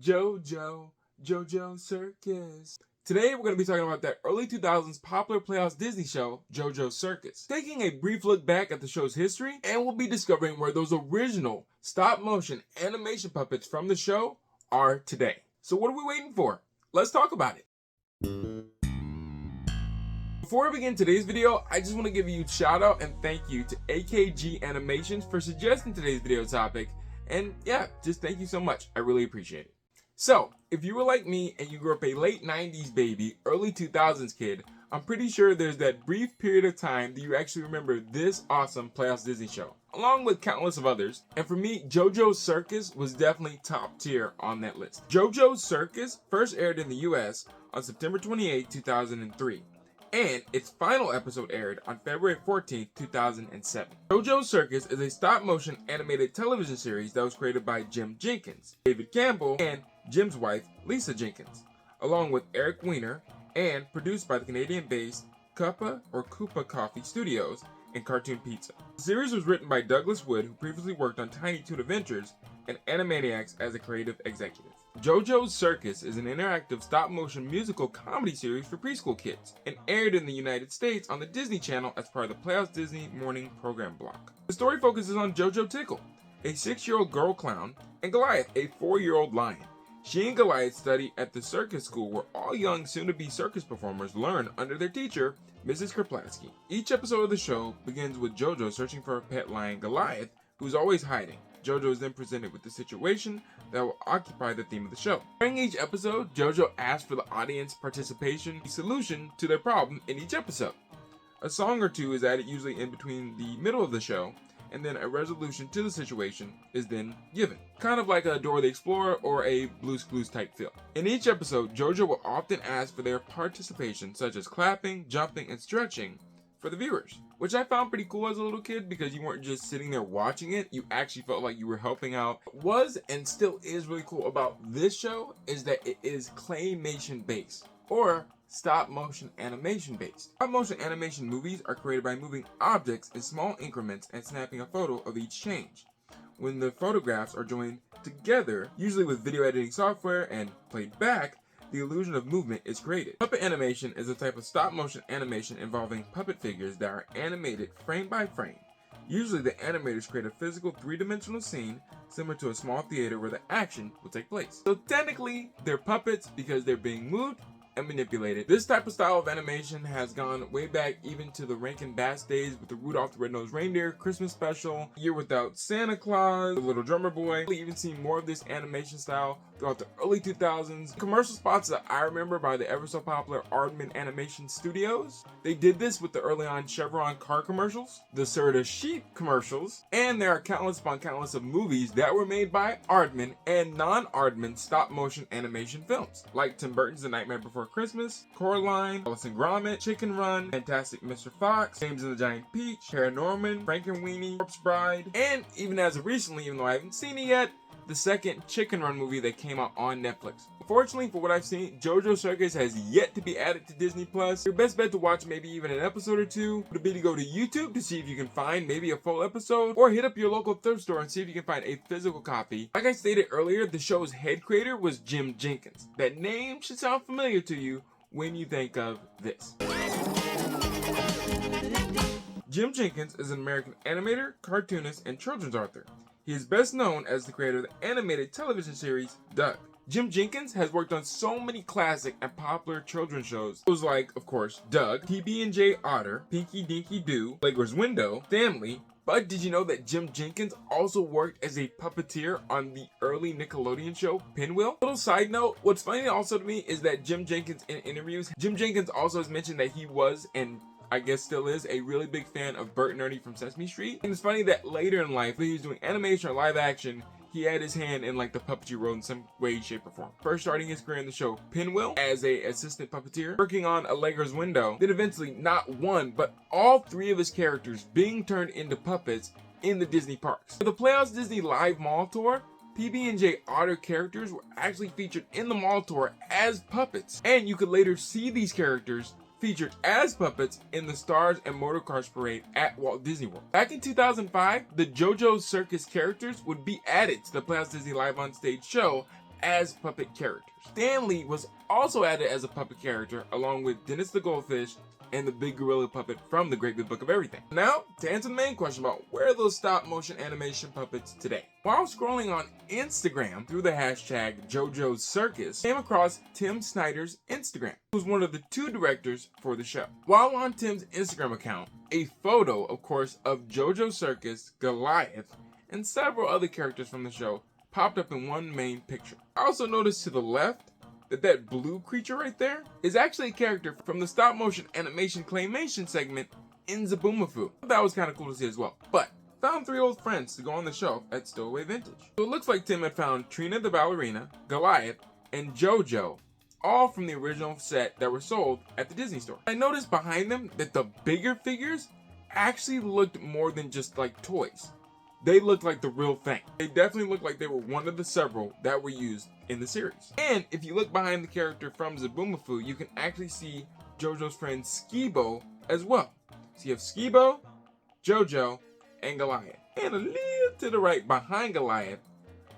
JOJO'S Circus. Today we're going to be talking about that early 2000s popular Playhouse Disney show, JoJo's Circus. Taking a brief look back at the show's history, and we'll be discovering where those original stop-motion animation puppets from the show are today. So what are we waiting for? Let's talk about it. Before we begin today's video, I just want to give a huge shout out and thank you to AKG Animations for suggesting today's video topic. And yeah, just thank you so much. I really appreciate it. So, if you were like me and you grew up a late 90s baby, early 2000s kid, I'm pretty sure there's that brief period of time that you actually remember this awesome Playhouse Disney show, along with countless of others. And for me, JoJo's Circus was definitely top tier on that list. JoJo's Circus first aired in the US on September 28, 2003. And its final episode aired on February 14, 2007. JoJo's Circus is a stop-motion animated television series that was created by Jim Jenkins, David Campbell, and Jim's wife, Lisa Jenkins, along with Eric Weiner, and produced by the Canadian-based Koopa Coffee Studios and Cartoon Pizza. The series was written by Douglas Wood, who previously worked on Tiny Toon Adventures and Animaniacs as a creative executive. JoJo's Circus is an interactive stop-motion musical comedy series for preschool kids and aired in the United States on the Disney Channel as part of the Playhouse Disney morning program block. The story focuses on JoJo Tickle, a 6-year-old girl clown, and Goliath, a 4-year-old lion. She and Goliath study at the circus school where all young soon-to-be circus performers learn under their teacher, Mrs. Kraplatsky. Each episode of the show begins with JoJo searching for her pet lion Goliath, who's always hiding. JoJo is then presented with the situation that will occupy the theme of the show. During each episode, JoJo asks for the audience participation, a solution to their problem in each episode. A song or two is added usually in between the middle of the show, and then a resolution to the situation is then given. Kind of like a Dora the Explorer or a Blue's Clues type feel. In each episode, JoJo will often ask for their participation, such as clapping, jumping, and stretching for the viewers, which I found pretty cool as a little kid because you weren't just sitting there watching it, you actually felt like you were helping out. What was and still is really cool about this show is that it is claymation based, or stop motion animation based. Stop motion animation movies are created by moving objects in small increments and snapping a photo of each change. When the photographs are joined together, usually with video editing software, and played back, the illusion of movement is created. Puppet animation is a type of stop motion animation involving puppet figures that are animated frame by frame. Usually the animators create a physical 3-dimensional scene similar to a small theater where the action will take place. So technically, they're puppets because they're being moved and manipulated. This type of style of animation has gone way back even to the Rankin Bass days with the Rudolph the Red-Nosed Reindeer Christmas special, Year Without Santa Claus, The Little Drummer Boy. We've even seen more of this animation style throughout the early 2000s. Commercial spots that I remember by the ever so popular Aardman Animation Studios. They did this with the early on Chevron car commercials, the Serta sheep commercials, and there are countless upon countless of movies that were made by Aardman and non-Aardman stop motion animation films, like Tim Burton's The Nightmare Before Christmas, Coraline, Wallace and Gromit, Chicken Run, Fantastic Mr. Fox, James and the Giant Peach, Paranorman, Frankenweenie, Corpse Bride, and even as of recently, even though I haven't seen it yet, the second Chicken Run movie that came out on Netflix. Unfortunately, for what I've seen, JoJo's Circus has yet to be added to Disney Plus. Your best bet to watch maybe even an episode or two would be to go to YouTube to see if you can find maybe a full episode, or hit up your local thrift store and see if you can find a physical copy. Like I stated earlier, the show's head creator was Jim Jenkins. That name should sound familiar to you when you think of this. Jim Jenkins is an American animator, cartoonist, and children's author. He is best known as the creator of the animated television series Doug. Jim Jenkins has worked on so many classic and popular children's shows. Shows like, of course, Doug, PB&J Otter, Pinky Dinky Doo, Playground's Window, Family. But did you know that Jim Jenkins also worked as a puppeteer on the early Nickelodeon show Pinwheel? Little side note, what's funny also to me is that Jim Jenkins in interviews, Jim Jenkins also has mentioned that he was, and I guess still is, a really big fan of Bert and Ernie from Sesame Street. And it's funny that later in life, when he was doing animation or live action, he had his hand in like the puppetry role in some way, shape, or form. First starting his career in the show Pinwheel as a assistant puppeteer, working on Allegra's Window, then eventually not one, but all 3 of his characters being turned into puppets in the Disney parks. For the Playhouse Disney Live Mall Tour, PB&J Otter characters were actually featured in the mall tour as puppets, and you could later see these characters featured as puppets in the Stars and Motorcars Parade at Walt Disney World. Back in 2005, the JoJo's Circus characters would be added to the Playhouse Disney Live on Stage show as puppet characters. Stanley was also added as a puppet character along with Dennis the Goldfish and the big gorilla puppet from the Great Big Book of Everything. Now, to answer the main question about where are those stop motion animation puppets today? While scrolling on Instagram through the hashtag JOJO'S CIRCUS, I came across Tim Snyder's Instagram, who's one of the 2 directors for the show. While on Tim's Instagram account, a photo, of course, of JoJo's Circus, Goliath, and several other characters from the show popped up in one main picture. I also noticed to the left that blue creature right there is actually a character from the stop motion animation claymation segment in Zaboomafoo. That was kind of cool to see as well. But found 3 old friends to go on the shelf at Stowaway Vintage. So it looks like Tim had found Trina the ballerina, Goliath, and JoJo, all from the original set that were sold at the Disney store. I noticed behind them that the bigger figures actually looked more than just like toys. They looked like the real thing. They definitely looked like they were one of the several that were used in the series. And if you look behind the character from Zaboomafoo, you can actually see JoJo's friend Skibo as well. So you have Skibo, JoJo, and Goliath. And a little to the right behind Goliath,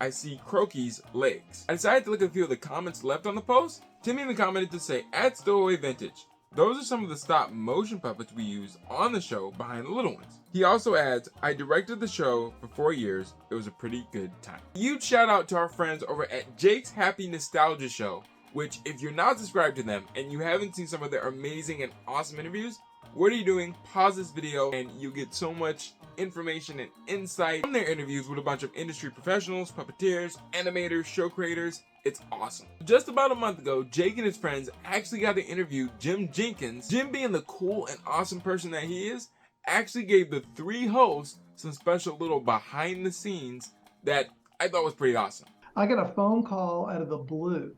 I see Croaky's legs. I decided to look at a few of the comments left on the post. Tim even commented to say, at Stowaway Vintage, those are some of the stop motion puppets we use on the show behind the little ones. He also adds, I directed the show for 4 years. It was a pretty good time. Huge shout out to our friends over at Jake's Happy Nostalgia Show, which if you're not subscribed to them and you haven't seen some of their amazing and awesome interviews, what are you doing? Pause this video and you get so much information and insight from their interviews with a bunch of industry professionals, puppeteers, animators, show creators. It's awesome. Just about a month ago, Jake and his friends actually got to interview Jim Jenkins. Jim, being the cool and awesome person that he is, actually gave the 3 hosts some special little behind the scenes that I thought was pretty awesome. I got a phone call out of the blue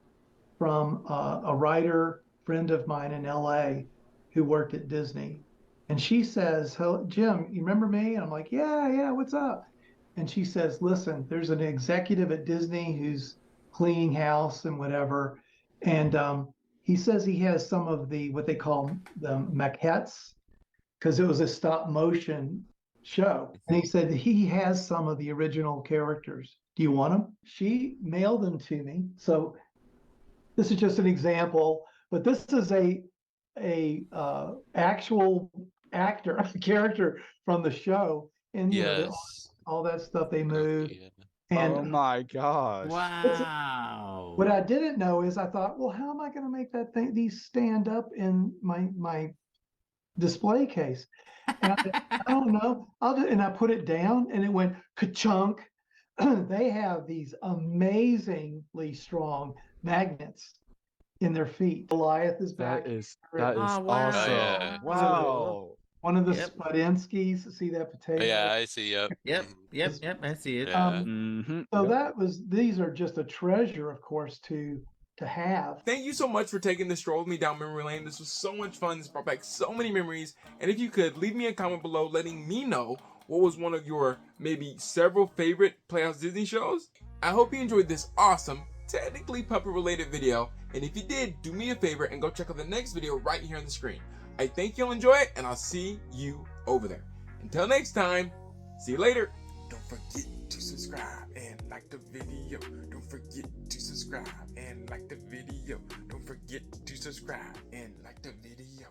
from a writer friend of mine in LA who worked at Disney. And she says, "Hello, Jim, you remember me?" And I'm like, yeah, what's up? And she says, listen, there's an executive at Disney who's cleaning house and whatever. And he says he has some of the, what they call the maquettes, because it was a stop motion show. And he said he has some of the original characters. Do you want them? She mailed them to me. So this is just an example, but this is a actual actor, a character from the show. And you know, all that stuff they moved. And oh my gosh. Wow. What I didn't know is I thought, well, how am I going to make that thing, these stand up in my display case? And I don't know. And I put it down and it went ka-chunk. They have these amazingly strong magnets in their feet. Goliath is back. That is wow. awesome. Yeah. Wow. One of the Spudenskis, see that potato? Yeah, I see. Yep. Yep. I see it. Yeah. So these are just a treasure, of course, to have. Thank you so much for taking this stroll with me down memory lane. This was so much fun. This brought back so many memories. And if you could, leave me a comment below letting me know what was one of your maybe several favorite Playhouse Disney shows. I hope you enjoyed this awesome, technically puppet related video. And if you did, do me a favor and go check out the next video right here on the screen. I think you'll enjoy it, and I'll see you over there. Until next time, see you later. Don't forget to subscribe and like the video. Don't forget to subscribe and like the video. Don't forget to subscribe and like the video.